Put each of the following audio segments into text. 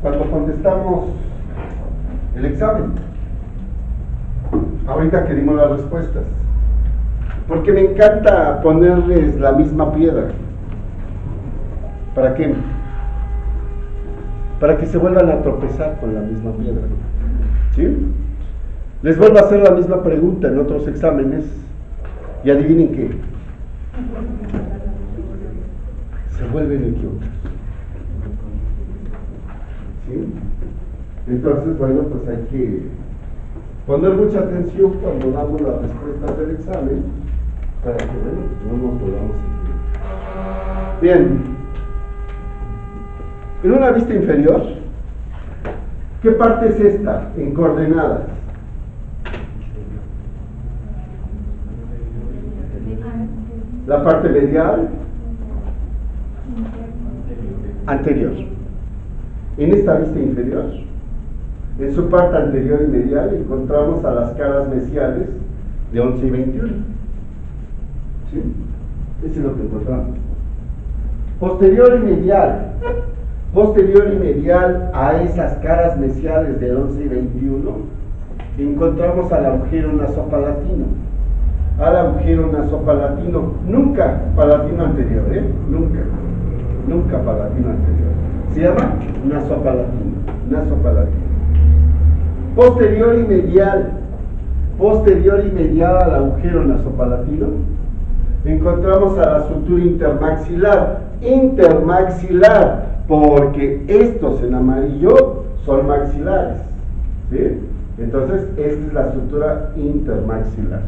Cuando contestamos el examen, ahorita que dimos las respuestas, porque me encanta ponerles la misma piedra. ¿Para qué? Para que se vuelvan a tropezar con la misma piedra, ¿sí? Les vuelvo a hacer la misma pregunta en otros exámenes y adivinen qué, se vuelven equivocados. ¿Sí? Entonces, bueno, pues hay que poner mucha atención cuando damos las respuestas del examen para que, bueno, no nos volvamos a equivocar. Bien, en una vista inferior, ¿qué parte es esta en coordenadas? La parte medial, anterior. En esta vista inferior, en su parte anterior y medial, encontramos a las caras mesiales de 11 y 21. ¿Sí? Eso es lo que encontramos. Posterior y medial a esas caras mesiales de 11 y 21, encontramos al agujero nasopalatino. Al agujero nasopalatino, nunca palatino anterior, nunca palatino anterior. Se llama nasopalatino. Posterior y medial al agujero nasopalatino, encontramos a la sutura intermaxilar, porque estos en amarillo son maxilares, ¿sí? Entonces, esta es la sutura intermaxilar.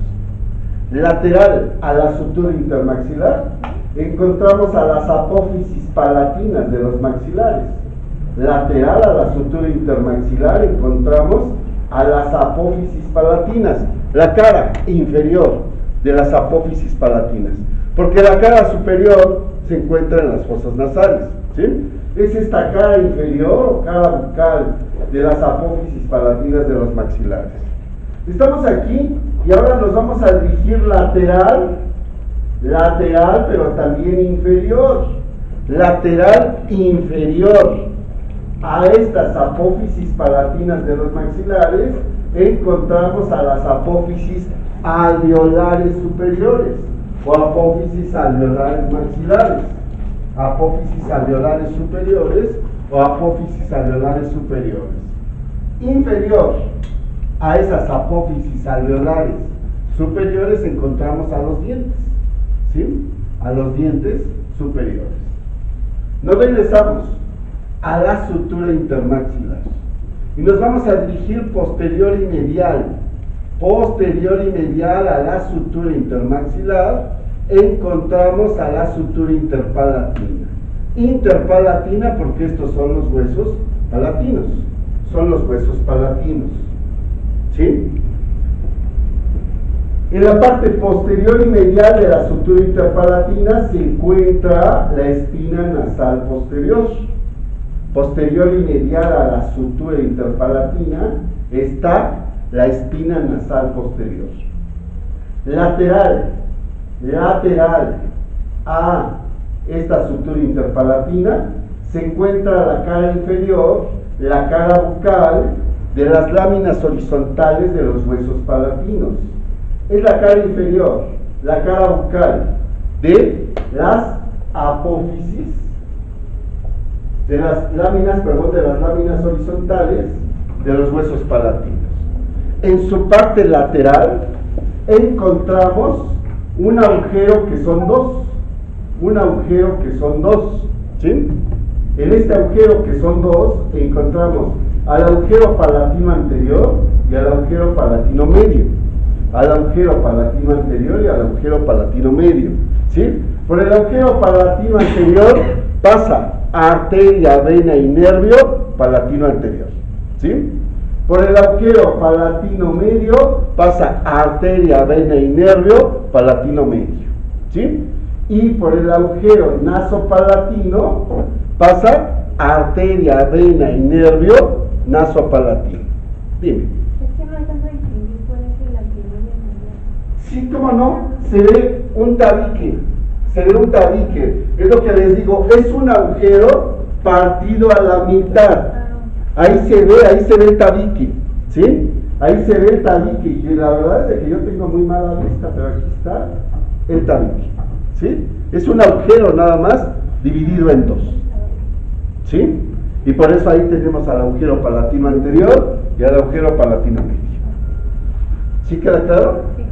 Lateral a la sutura intermaxilar, encontramos a las apófisis palatinas de los maxilares. Lateral a la sutura intermaxilar, encontramos a las apófisis palatinas, la cara inferior de las apófisis palatinas, porque la cara superior se encuentra en las fosas nasales, ¿sí? Es esta cara inferior o cara bucal de las apófisis palatinas de los maxilares. Estamos aquí y ahora nos vamos a dirigir lateral, pero también inferior. Lateral inferior a estas apófisis palatinas de los maxilares, encontramos a las apófisis alveolares superiores o apófisis alveolares maxilares. Apófisis alveolares superiores o apófisis alveolares superiores. Inferior a esas apófisis alveolares superiores encontramos a los dientes, ¿sí? A los dientes superiores. Nos regresamos a la sutura intermaxilar y nos vamos a dirigir posterior y medial a la sutura intermaxilar, encontramos a la sutura interpalatina porque estos son los huesos palatinos, ¿sí? En la parte posterior y medial de la sutura interpalatina se encuentra la espina nasal posterior. Posterior y medial a la sutura interpalatina está la espina nasal posterior. Lateral a esta sutura interpalatina se encuentra la cara inferior, la cara bucal de las láminas horizontales de los huesos palatinos. Es la cara inferior, la cara bucal de las apófisis, de las láminas horizontales de los huesos palatinos. En su parte lateral encontramos un agujero que son dos, ¿sí? En este agujero que son dos encontramos al agujero palatino anterior y al agujero palatino medio. ¿Sí? Por el agujero palatino anterior pasa arteria, vena y nervio palatino anterior, ¿sí? Por el agujero palatino medio pasa arteria, vena y nervio palatino medio, ¿sí? Y por el agujero nasopalatino pasa arteria, vena y nervio nasopalatino. Dime. Es que no alcanzo a distinguir cuál es el anterior y el medial. Sí, cómo no, se ve un tabique, es lo que les digo, es un agujero partido a la mitad. Ahí se ve el tabique, ¿sí? Ahí se ve el tabique, y la verdad es que yo tengo muy mala vista, pero aquí está el tabique, ¿sí? Es un agujero nada más dividido en dos, ¿sí? Y por eso ahí tenemos al agujero palatino anterior y al agujero palatino medio. ¿Sí queda claro? Sí.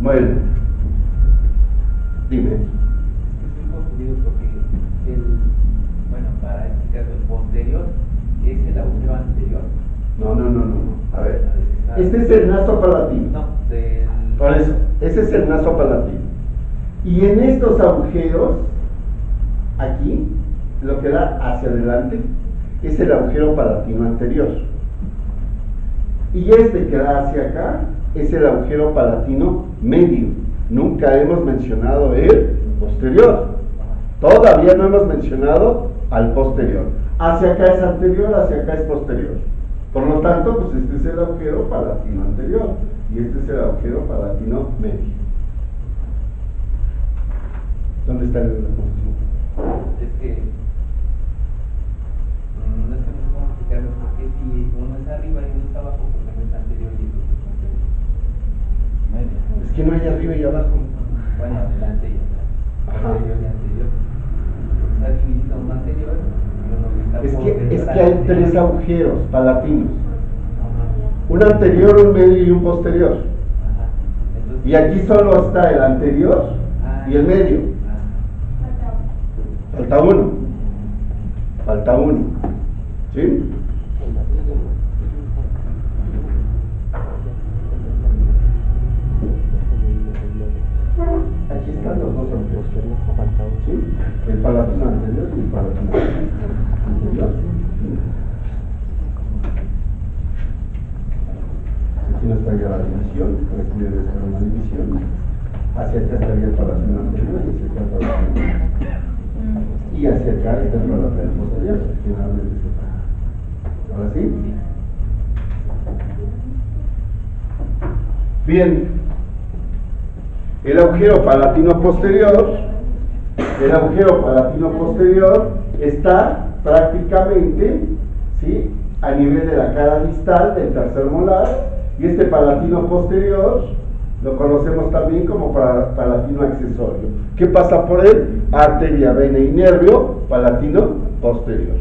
Bueno, dime. Estoy confundido porque para este caso el posterior es el agujero anterior. No. A ver, este es el naso palatino. No, del... Por eso, ese es el naso palatino. Y en estos agujeros, aquí, lo que da hacia adelante, es el agujero palatino anterior. Y este que da hacia acá, es el agujero palatino medio. Nunca hemos mencionado el posterior. Todavía no hemos mencionado al posterior. Hacia acá es anterior, hacia acá es posterior. Por lo tanto, pues este es el agujero palatino anterior y este es el agujero palatino medio. ¿Dónde está la confusión? Es que no sé cómo explicarlo, porque si uno es arriba y uno está abajo, porque no es anterior y otro es posterior. Es que no hay arriba y abajo. Bueno, adelante y atrás. Ajá. Anterior y anterior. Está dividido uno anterior y uno que está Es que hay tres agujeros palatinos. Ajá. Un anterior, un medio y un posterior. Ajá. Entonces, Y aquí solo está el anterior y el medio. Falta uno. Falta uno. ¿Sí? Aquí están los dos agujeros. ¿Sí? El palatino anterior y el palatino anterior. Aquí no estaría la división, aquí debe estar una división. Hacia acá estaría el palatino anterior y hacia acá el palatino anterior. Y hacia acá está el palatino posterior. Finalmente se para. ¿Ahora sí? Bien. El agujero palatino posterior está prácticamente, ¿sí?, a nivel de la cara distal del tercer molar, y este palatino posterior lo conocemos también como palatino accesorio. ¿Qué pasa por él? Arteria, vena y nervio palatino posterior.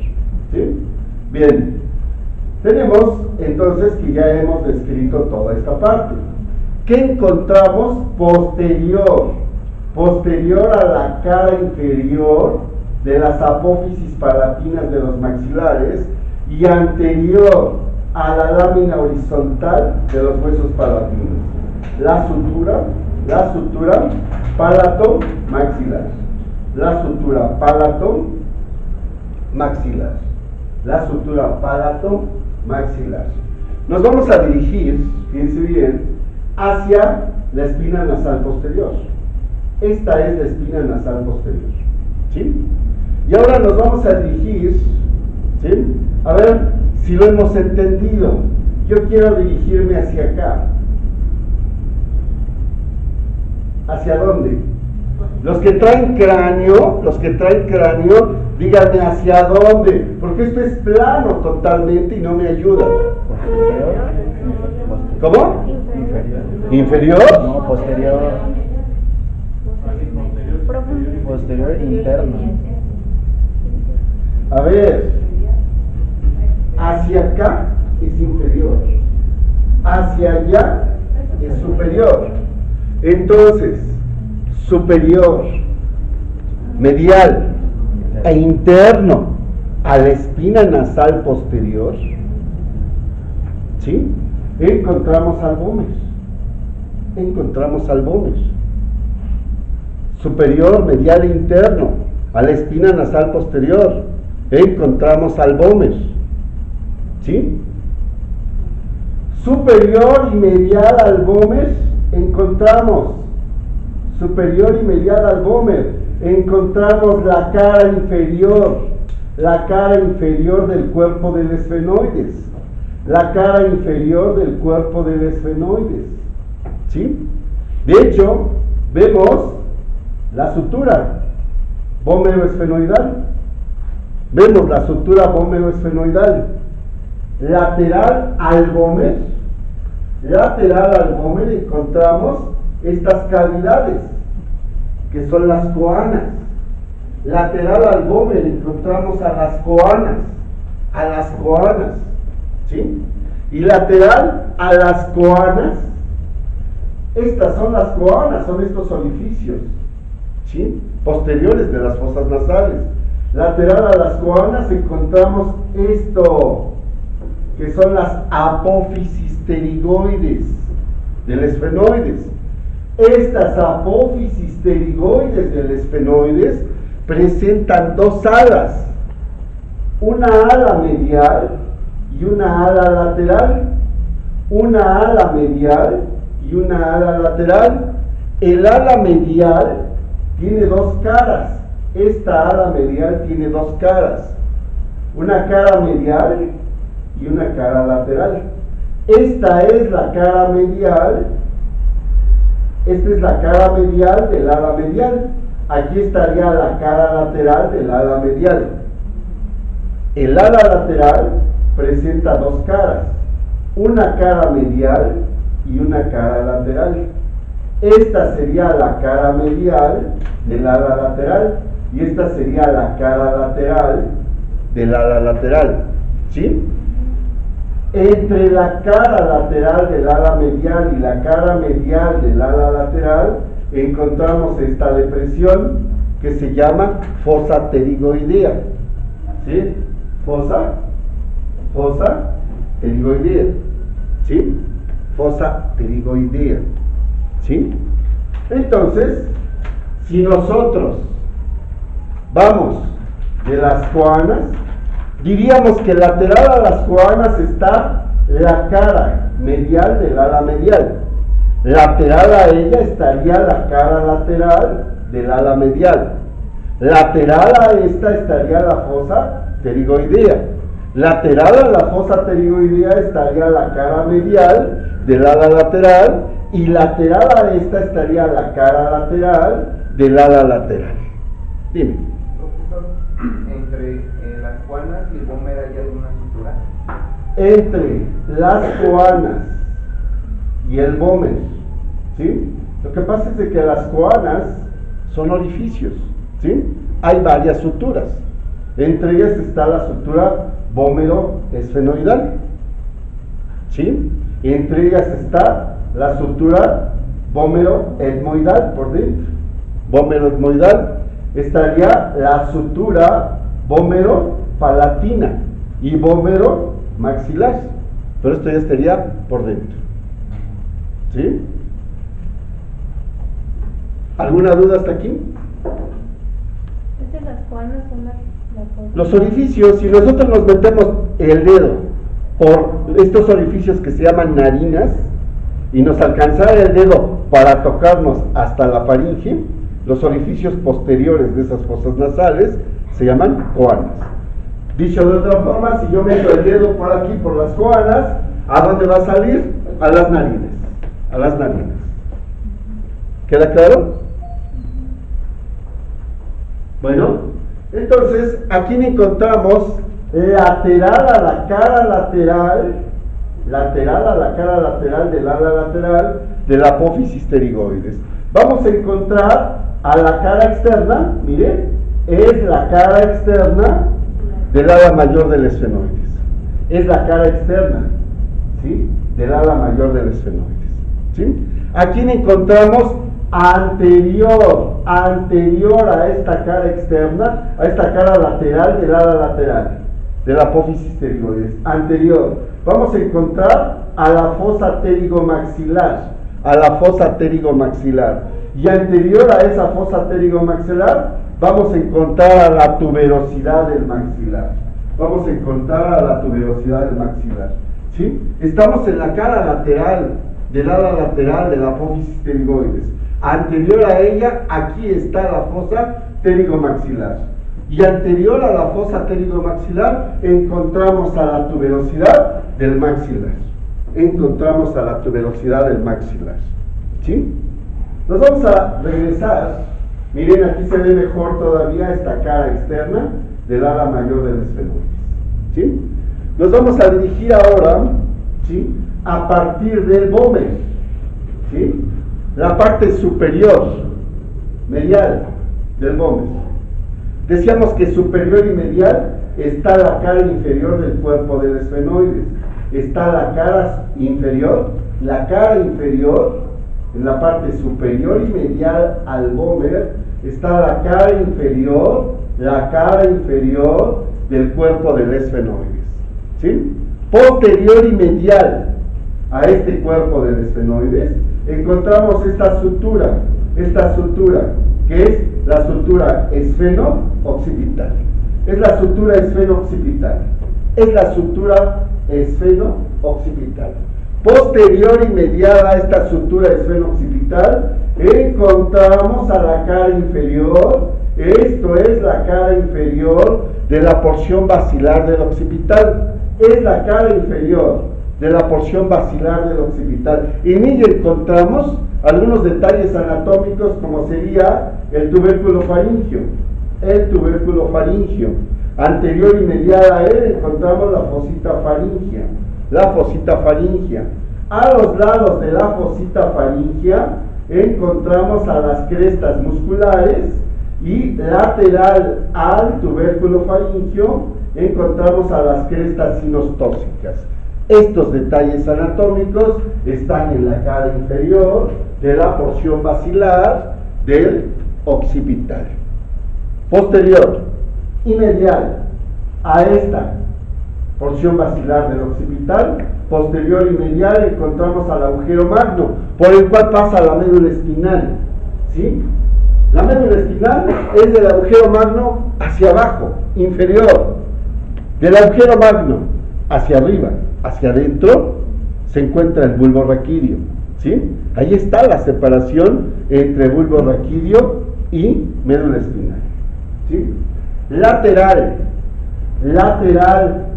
¿Sí? Bien, tenemos entonces que ya hemos descrito toda esta parte. ¿Qué encontramos posterior? Posterior a la cara inferior de las apófisis palatinas de los maxilares y anterior a la lámina horizontal de los huesos palatinos. La sutura palato-maxilar. La sutura palato-maxilar. La sutura palato-maxilar. Nos vamos a dirigir, fíjense bien, hacia la espina nasal posterior. Esta es la espina nasal posterior. ¿Sí? Y ahora nos vamos a dirigir, ¿sí?, a ver si lo hemos entendido. Yo quiero dirigirme hacia acá. ¿Hacia dónde? Los que traen cráneo, díganme hacia dónde, porque esto es plano totalmente y no me ayuda. ¿Cómo? ¿Inferior? No, posterior. Posterior interno. A ver, hacia acá es inferior, hacia allá es superior. Entonces, superior, medial e interno a la espina nasal posterior, ¿sí?, encontramos albomes. Superior, medial e interno a la espina nasal posterior, encontramos albomes. ¿Sí? Superior y medial albomes, encontramos la cara inferior del cuerpo del esfenoides. ¿Sí? De hecho, vemos la sutura vómero esfenoidal. Vemos la sutura vómero-esfenoidal. Lateral al vómer encontramos estas cavidades, que son las coanas. Lateral al vómer encontramos a las coanas, ¿sí? Y lateral a las coanas, estas son las coanas, son estos orificios, ¿sí? Posteriores de las fosas nasales. Lateral a las coanas encontramos esto, que son las apófisis pterigoides del esfenoides. Estas apófisis pterigoides del esfenoides presentan dos alas, una ala medial y una ala lateral. Una ala medial y una ala lateral. El ala medial tiene dos caras. Esta ala medial tiene dos caras, una cara medial y una cara lateral. Esta es la cara medial, esta es la cara medial del ala medial. Aquí estaría la cara lateral del ala medial. El ala lateral presenta dos caras, una cara medial y una cara lateral. Esta sería la cara medial del ala lateral y esta sería la cara lateral del ala lateral, ¿sí? Entre la cara lateral del ala medial y la cara medial del ala lateral encontramos esta depresión que se llama fosa pterigoidea, ¿sí? Fosa pterigoidea, ¿sí? Fosa pterigoidea, ¿sí? Entonces, si nosotros vamos de las coanas, diríamos que lateral a las coanas está la cara medial del ala medial. Lateral a ella estaría la cara lateral del ala medial. Lateral a esta estaría la fosa pterigoidea. Lateral a la fosa pterigoidea estaría la cara medial del ala lateral y lateral a esta estaría la cara lateral del ala lateral. Dime. Entre las coanas y el vómer hay alguna sutura. Entre las coanas y el vómer, ¿sí? Lo que pasa es de que las coanas son orificios, ¿sí? Hay varias suturas. Entre ellas está la sutura vómero-esfenoidal, ¿sí? Entre ellas está la sutura vómero-etmoidal por dentro. Vómero-etmoidal. Estaría la sutura vómero-palatina y vómero-maxilar, pero esto ya estaría por dentro, ¿sí? ¿Alguna duda hasta aquí? Las coanas son las Los orificios, si nosotros nos metemos el dedo por estos orificios que se llaman narinas y nos alcanzara el dedo para tocarnos hasta la faringe, los orificios posteriores de esas fosas nasales se llaman coanas. Dicho de otra forma, si yo meto el dedo por aquí, por las coanas, ¿a dónde va a salir? A las narinas. A las narinas. ¿Queda claro? Bueno, entonces aquí encontramos lateral a la cara lateral del ala lateral de la apófisis pterigoides. Vamos a encontrar a la cara externa, miren, es la cara externa del ala mayor del esfenoides. Es la cara externa, ¿sí? Del ala mayor del esfenoides, ¿sí? Aquí encontramos anterior a esta cara externa, a esta cara lateral del ala lateral, de la apófisis pterigoides, anterior. Vamos a encontrar a la fosa pterigomaxilar, y anterior a esa fosa pterigomaxilar vamos a encontrar a la tuberosidad del maxilar. ¿Sí? Estamos en la cara lateral del ala lateral de la apófisis pterigoides. Anterior a ella, aquí está la fosa pterigomaxilar. Y anterior a la fosa pterigomaxilar encontramos a la tuberosidad del maxilar. ¿Sí? Nos vamos a regresar. Miren, aquí se ve mejor todavía esta cara externa. del ala mayor del esfenoides. ¿Sí? Nos vamos a dirigir ahora, ¿sí?, a partir del vómer, ¿sí?, la parte superior, medial del vómer. Decíamos que superior y medial está la cara inferior del cuerpo del esfenoides. Está la cara inferior en la parte superior y medial al vómer está la cara inferior del cuerpo del esfenoides, ¿sí? Posterior y medial a este cuerpo del esfenoides encontramos esta sutura que es la sutura esfeno-occipital. Es la sutura esfeno-occipital. Posterior y medial a esta sutura esfeno-occipital encontramos a la cara inferior. Esto es la cara inferior de la porción basilar del occipital. Es la cara inferior de la porción basilar del occipital. En ella encontramos algunos detalles anatómicos, como sería el tubérculo faríngeo. Anterior y medial a él encontramos la fosita faríngea. A los lados de la fosita faríngea encontramos a las crestas musculares, y lateral al tubérculo faríngeo encontramos a las crestas sinostóxicas. Estos detalles anatómicos están en la cara inferior de la porción basilar del occipital. Posterior y medial a esta porción basilar del occipital, posterior y medial, encontramos al agujero magno, por el cual pasa la médula espinal, ¿sí? La médula espinal es del agujero magno hacia abajo, inferior. Del agujero magno hacia arriba, hacia adentro, se encuentra el bulbo raquídeo, ¿sí? Ahí está la separación entre bulbo raquídeo y médula espinal, ¿sí? Lateral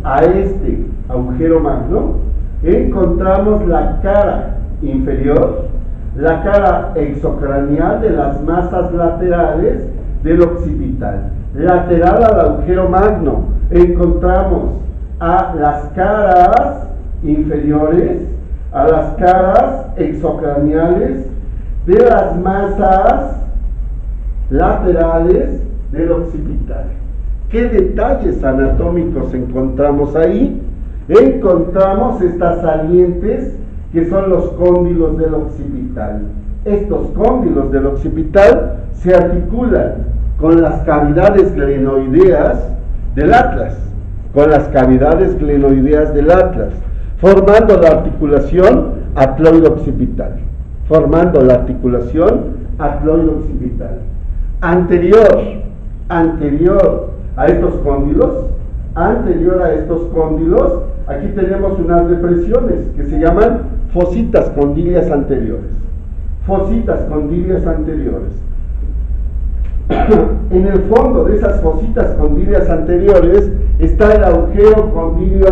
a este agujero magno encontramos la cara inferior, la cara exocranial de las masas laterales del occipital. Lateral al agujero magno encontramos a las caras inferiores, a las caras exocraniales de las masas laterales del occipital. ¿Qué detalles anatómicos encontramos ahí? Encontramos estas salientes que son los cóndilos del occipital. Estos cóndilos del occipital se articulan con las cavidades glenoideas del atlas, formando la articulación atloide-occipital. Anterior a estos cóndilos, aquí tenemos unas depresiones que se llaman fositas condilias anteriores. En el fondo de esas fositas condilias anteriores está el agujero condilio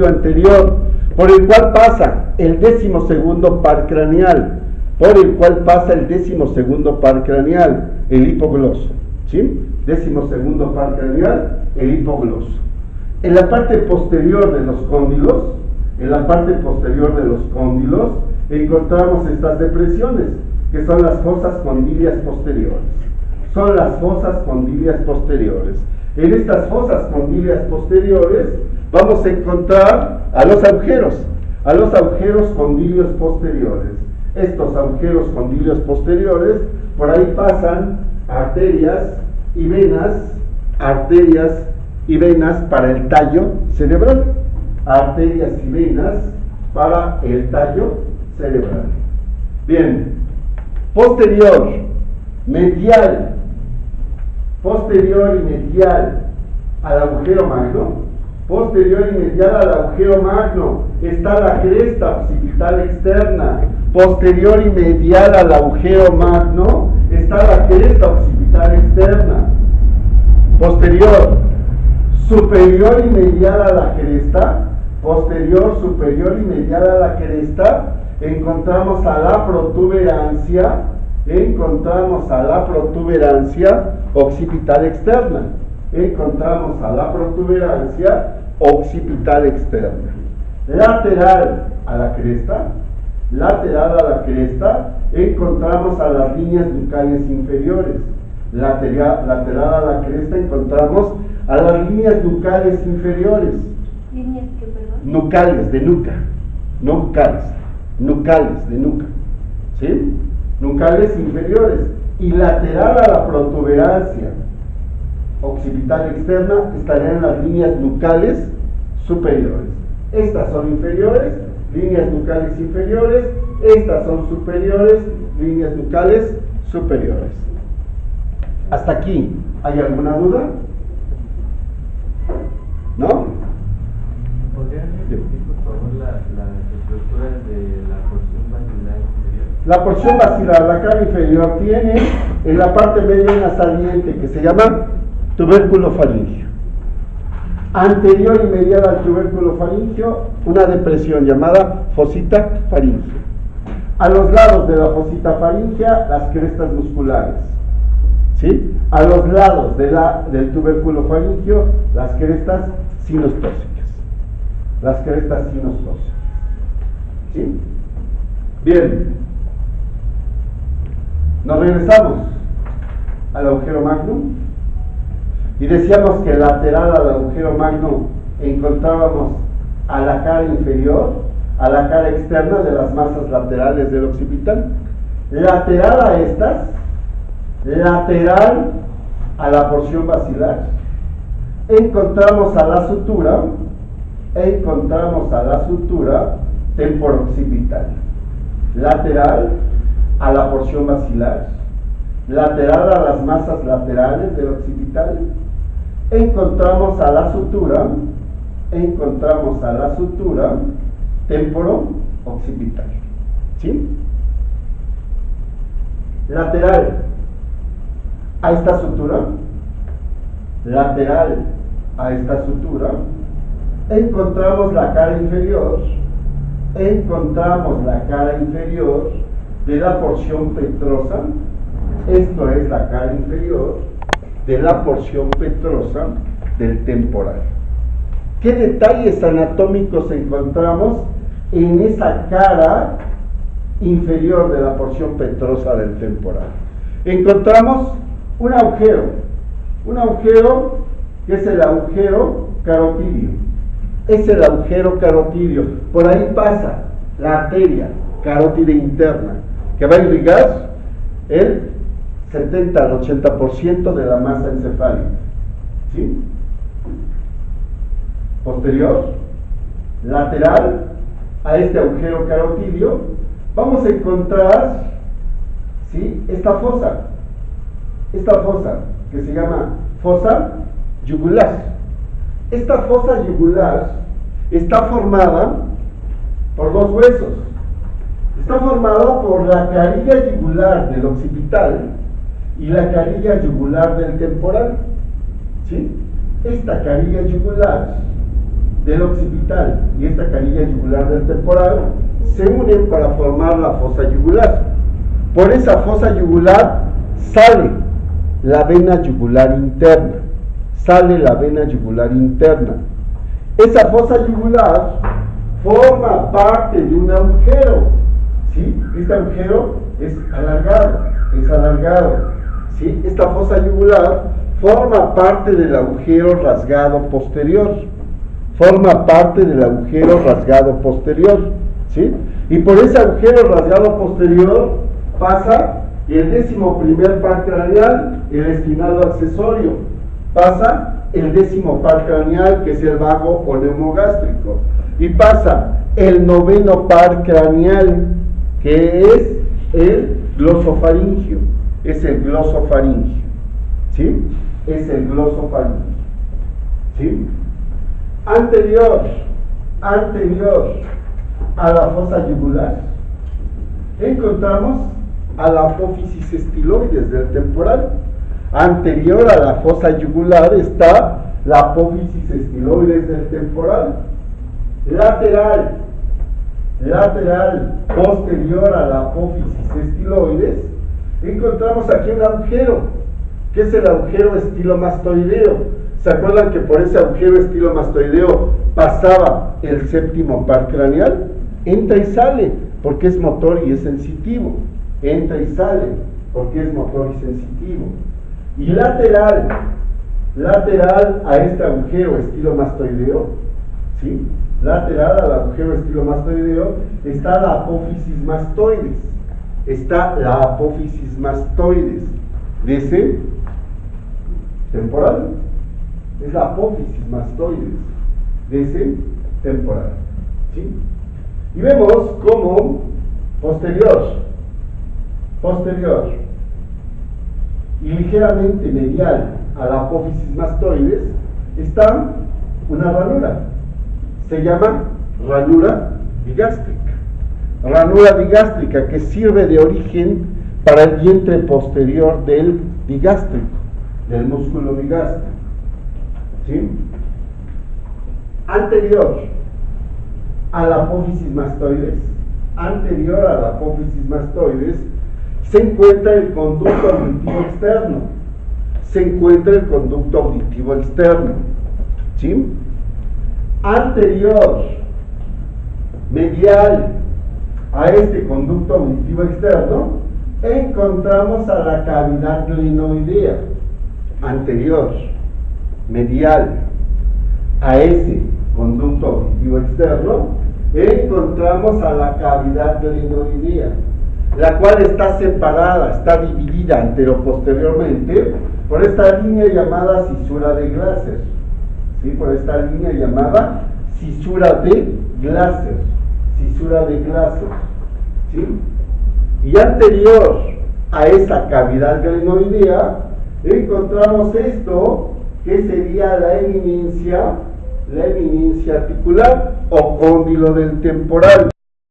anterior. Por el cual pasa el 12º par craneal, el hipogloso, ¿sí? 12º par craneal, el hipogloso. En la parte posterior de los cóndilos, encontramos estas depresiones, que son las fosas condilias posteriores. En estas fosas condilias posteriores vamos a encontrar a los agujeros condilios posteriores. Estos agujeros condilios posteriores, por ahí pasan arterias y venas para el tallo cerebral. Bien, posterior y medial al agujero magno, está la cresta occipital externa. Posterior y medial al agujero magno está la cresta occipital externa. Superior y medial a la cresta, encontramos a la protuberancia encontramos a la protuberancia occipital externa. Encontramos a la protuberancia occipital externa. Lateral a la cresta, encontramos a las líneas nucales inferiores. Lateral a la cresta encontramos a las líneas nucales inferiores. ¿Líneas qué, perdón? Nucales, de nuca. No bucales, nucales, de nuca. ¿Sí? Nucales inferiores. Y lateral a la protuberancia occipital externa estarían las líneas nucales superiores. Estas son inferiores, líneas nucales inferiores. Estas son superiores, líneas nucales superiores. ¿Hasta aquí hay alguna duda? ¿No? ¿Podrían repetir, por favor, las estructuras de la porción basilar inferior? La porción basilar, la cara inferior, tiene en la parte media una saliente que se llama tubérculo faríngeo. Anterior y medial al tubérculo faríngeo, una depresión llamada fosita faríngea. A los lados de la fosita faríngea, las crestas musculares. ¿Sí? A los lados del tubérculo faríngeo, las crestas sinostósicas. Las crestas sinostósicas. ¿Sí? Bien. Nos regresamos al agujero magno y decíamos que lateral al agujero magno encontrábamos a la cara inferior, a la cara externa de las masas laterales del occipital. Lateral a estas, lateral a la porción basilar, encontramos a la sutura temporoccipital. Lateral a la porción basilar, lateral a las masas laterales del occipital, encontramos a la sutura temporoccipital. ¿Sí? Lateral a esta sutura, encontramos la cara inferior, de la porción petrosa. Esto es la cara inferior de la porción petrosa del temporal. ¿Qué detalles anatómicos encontramos en esa cara inferior de la porción petrosa del temporal? Encontramos un agujero que es el agujero carotidio. Por ahí pasa la arteria carótida interna, que va a irrigar el 70 al 80% de la masa encefálica. ¿Sí? Posterior, lateral a este agujero carotidio, vamos a encontrar, ¿sí?, esta fosa que se llama fosa yugular. Esta fosa yugular está formada por dos huesos. Está formada por la carilla yugular del occipital y la carilla yugular del temporal. ¿Sí? Esta carilla yugular del occipital y esta carilla yugular del temporal se unen para formar la fosa yugular. Por esa fosa yugular sale la vena yugular interna. Esa fosa yugular forma parte de un agujero. ¿Sí? Este agujero es alargado. ¿Sí? Esta fosa yugular forma parte del agujero rasgado posterior. ¿Sí? Y por ese agujero rasgado posterior pasa el 11º par craneal, el espinado accesorio. Pasa el 10º par craneal, que es el vago o neumogástrico. Y pasa el 9º par craneal, que es el glosofaringio. ¿Sí? ¿Sí? Anterior a la fosa yugular encontramos a la apófisis estiloides del temporal. Anterior a la fosa yugular está la apófisis estiloides del temporal. Lateral posterior a la apófisis estiloides encontramos aquí un agujero, que es el agujero estilomastoideo. ¿Se acuerdan que por ese agujero estilomastoideo pasaba el séptimo par craneal? Entra y sale, porque es motor y es sensitivo. Entra y sale, porque es motor y sensitivo. Y lateral a este agujero estilomastoideo, ¿sí? Lateral al agujero estilomastoideo está la apófisis mastoides. Está la apófisis mastoides de ese temporal. Es la apófisis mastoides de ese temporal, ¿sí? Y vemos como posterior y ligeramente medial a la apófisis mastoides está una ranura. Se llama ranura digástrica. Ranura digástrica que sirve de origen para el vientre posterior del digástrico, del músculo digástrico. ¿Sí? Anterior a la apófisis mastoides, se encuentra el conducto auditivo externo. ¿Sí? Anterior, medial a este conducto auditivo externo, encontramos a la cavidad glenoidea. Anterior, medial a ese conducto auditivo externo, encontramos a la cavidad glenoidea, la cual está separada, está dividida anteroposteriormente por esta línea llamada cisura de Glaser. ¿Sí? Por esta línea llamada cisura de Glaser. ¿Sí? Y anterior a esa cavidad glenoidea encontramos esto, que sería la eminencia articular o cóndilo del temporal.